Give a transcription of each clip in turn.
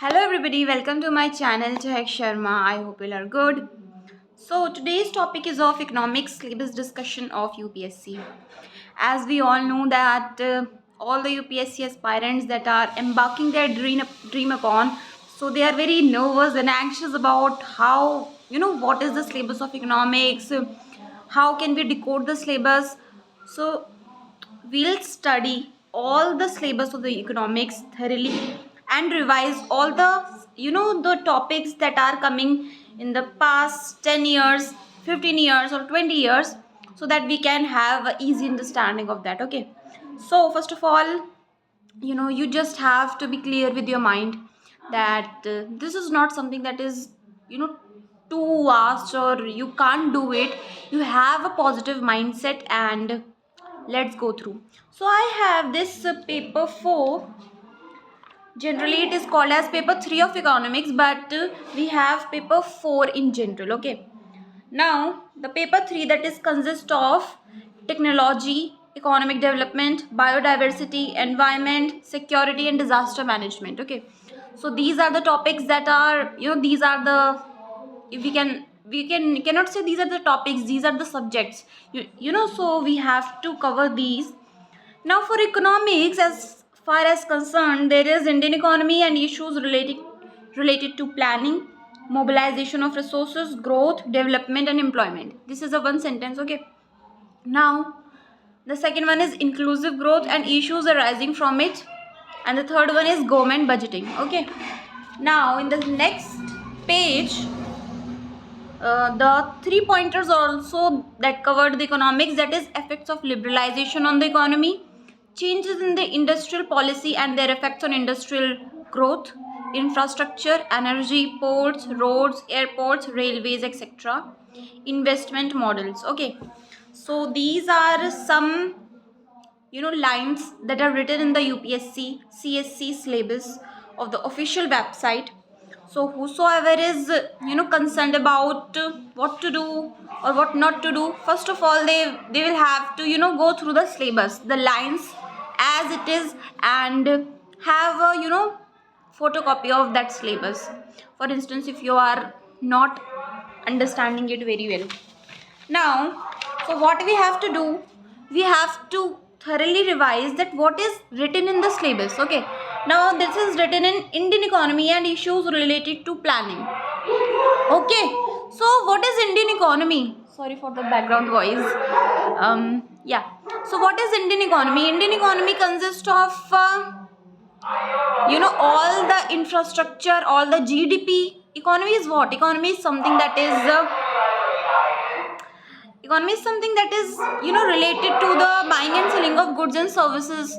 Hello everybody, welcome to my channel Chahak Sharma. I hope you are good. So today's topic is of economics syllabus discussion of UPSC. As we all know that all the UPSC aspirants that are embarking their dream upon, so they are very nervous and anxious about how what is the syllabus of economics, how can we decode the syllabus. So we'll study all the syllabus of the economics thoroughly and revise all the the topics that are coming in the past 10 years, 15 years or 20 years, so that we can have an easy understanding of that. Okay, so first of all, you just have to be clear with your mind that this is not something that is you know too vast or you can't do it. You have a positive mindset and let's go through. So I have this paper 4. Generally it is called as paper 3 of economics, but we have paper 4 in general. Okay, now the paper 3, that is consist of technology, economic development, biodiversity, environment, security and disaster management. Okay, so these are the topics that are, these are the, if we cannot say these are the topics, these are the subjects. So we have to cover these. Now, for economics, as far as concerned, there is Indian economy and issues related to planning, mobilization of resources, growth, development, and employment. This is a one sentence. Okay. Now, the second one is inclusive growth and issues arising from it, and the third one is government budgeting. Okay. Now, in the next page, the three pointers also that covered the economics, that is effects of liberalization on the economy, changes in the industrial policy and their effects on industrial growth, infrastructure, energy, ports, roads, airports, railways, etc., investment models. Okay, so these are some lines that are written in the UPSC CSC syllabus of the official website. So whosoever is concerned about what to do or what not to do, first of all they will have to go through the syllabus, the lines as it is, and have a photocopy of that syllabus. For instance, if you are not understanding it very well. Now, so what we have to do, we have to thoroughly revise that what is written in the syllabus. Okay, now this is written in Indian economy and issues related to planning. Okay, so what is Indian economy? Sorry for the background voice. Yeah, so what is Indian economy? Indian economy consists of all the infrastructure, all the GDP. Economy is what? Economy is something that is economy is something that is related to the buying and selling of goods and services.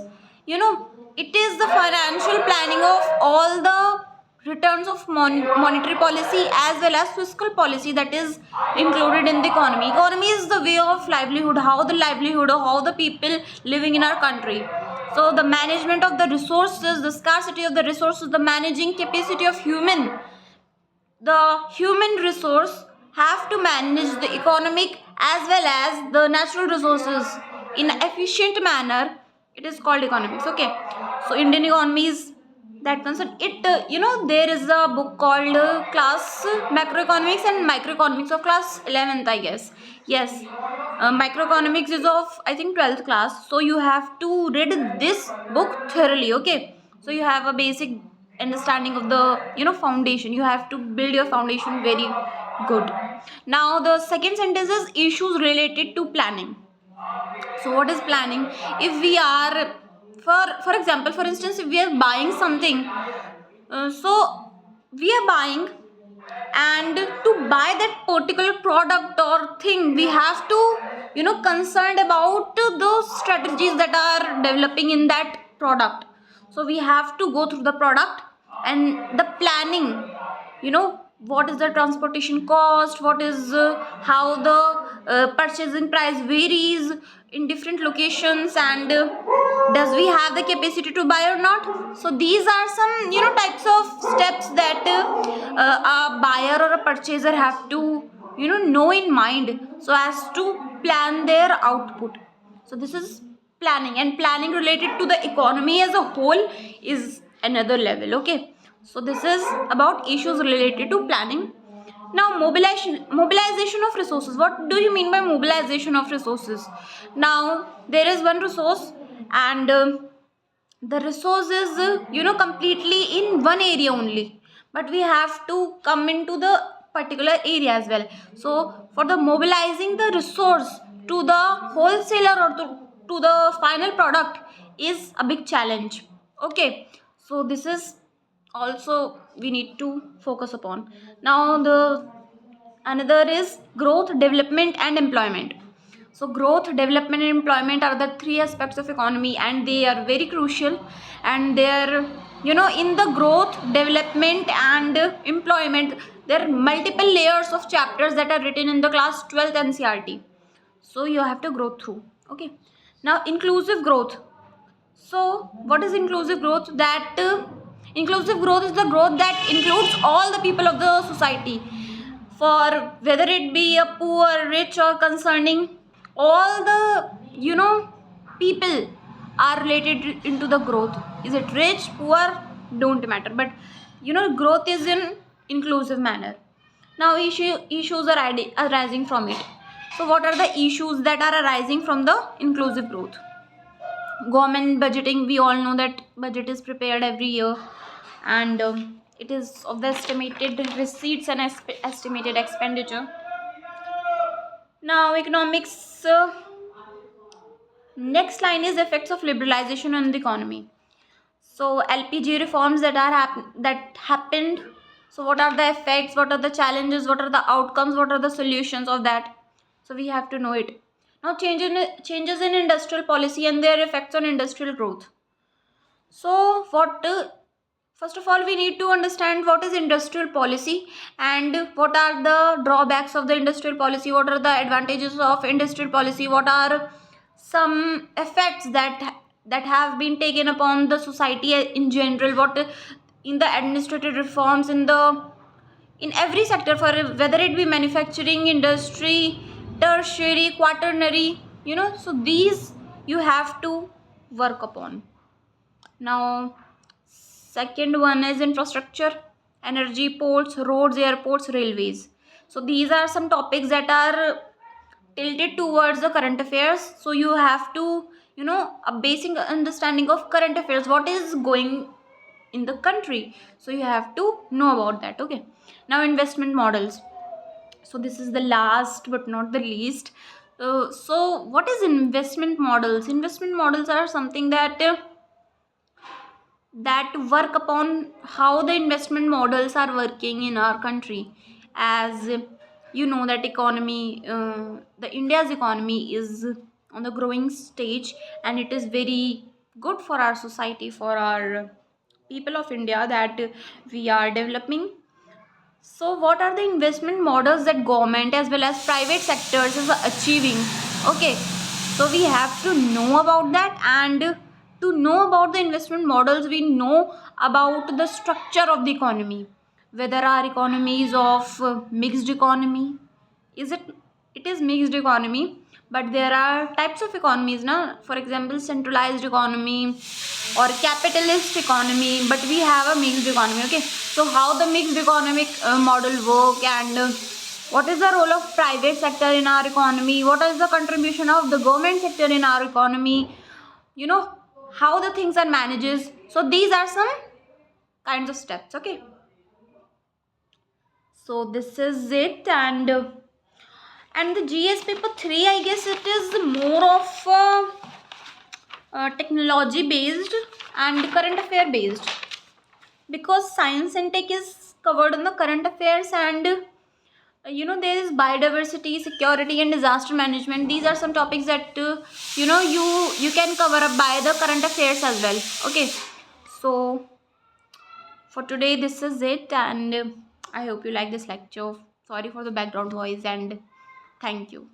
It is the financial planning of all the returns of monetary policy as well as fiscal policy that is included in the economy. Economy is the way of livelihood, how the livelihood or how the people living in our country. So the management of the resources, the scarcity of the resources, the managing capacity of human resource have to manage the economic as well as the natural resources in efficient manner. It is called economics. Okay, so Indian economy is that concern. It there is a book called class macroeconomics and microeconomics of class 11th, I guess. Yes, microeconomics is of, I think, 12th class, so you have to read this book thoroughly. Okay, so you have a basic understanding of the foundation. You have to build your foundation very good. Now the second sentence is issues related to planning. So what is planning? If we are, for example, for instance, if we are buying something, so we are buying, and to buy that particular product or thing, we have to concerned about those strategies that are developing in that product. So we have to go through the product and the planning, what is the transportation cost, what is how the purchasing price varies in different locations, and does we have the capacity to buy or not. So these are some types of steps that a buyer or a purchaser have to know in mind, so as to plan their output. So this is planning, and planning related to the economy as a whole is another level. Okay, So this is about issues related to planning. Now, mobilization of resources. What do you mean by mobilization of resources? Now there is one resource, and the resource is completely in one area only, but we have to come into the particular area as well. So for the mobilizing the resource to the wholesaler or to the final product is a big challenge. Okay, so this is also we need to focus upon. Now the another is growth, development and employment. So growth, development and employment are the three aspects of economy, and they are very crucial. And they are, in the growth, development and employment, there are multiple layers of chapters that are written in the class 12th NCERT. So you have to go through. Okay, now inclusive growth. So what is inclusive growth? That inclusive growth is the growth that includes all the people of the society, for whether it be a poor, rich or concerning, all the people are related into the growth. Is it rich, poor, don't matter, but growth is in inclusive manner. Now issues are arising from it. So what are the issues that are arising from the inclusive growth? Government budgeting, we all know that budget is prepared every year, and it is of the estimated receipts and estimated expenditure. Now economics, next line is effects of liberalization on the economy. So LPG reforms that are that happened. So what are the effects, what are the challenges, what are the outcomes, what are the solutions of that? So we have to know it. Now changes in industrial policy and their effects on industrial growth. So what first of all we need to understand what is industrial policy, and what are the drawbacks of the industrial policy, what are the advantages of industrial policy, what are some effects that have been taken upon the society in general, what in the administrative reforms in every sector, for whether it be manufacturing, industry, tertiary, quaternary, so these you have to work upon. Now second one is infrastructure, energy, ports, roads, airports, railways. So these are some topics that are tilted towards the current affairs. So you have to, a basic understanding of current affairs, what is going in the country. So you have to know about that. Okay. Now investment models. So this is the last but not the least. So what is investment models? Investment models are something that work upon how the investment models are working in our country. As you know that economy, the India's economy is on the growing stage, and it is very good for our society, for our people of India, that we are developing. So what are the investment models that government as well as private sectors is achieving? Okay, so we have to know about that, and to know about the investment models, we know about the structure of the economy. Whether our economy is of mixed economy, is it is mixed economy, but there are types of economies now. For example, centralized economy or capitalist economy, but we have a mixed economy. Okay, so how the mixed economic model work, and what is the role of private sector in our economy, what is the contribution of the government sector in our economy, how the things are manages. So these are some kinds of steps. Okay, so this is it. And the GS paper 3, I guess it is more of technology based and current affair based, because science and tech is covered in the current affairs, and there is biodiversity, security and disaster management. These are some topics that you can cover up by the current affairs as well. Okay, so for today this is it, and I hope you like this lecture. Sorry for the background voice, and thank you.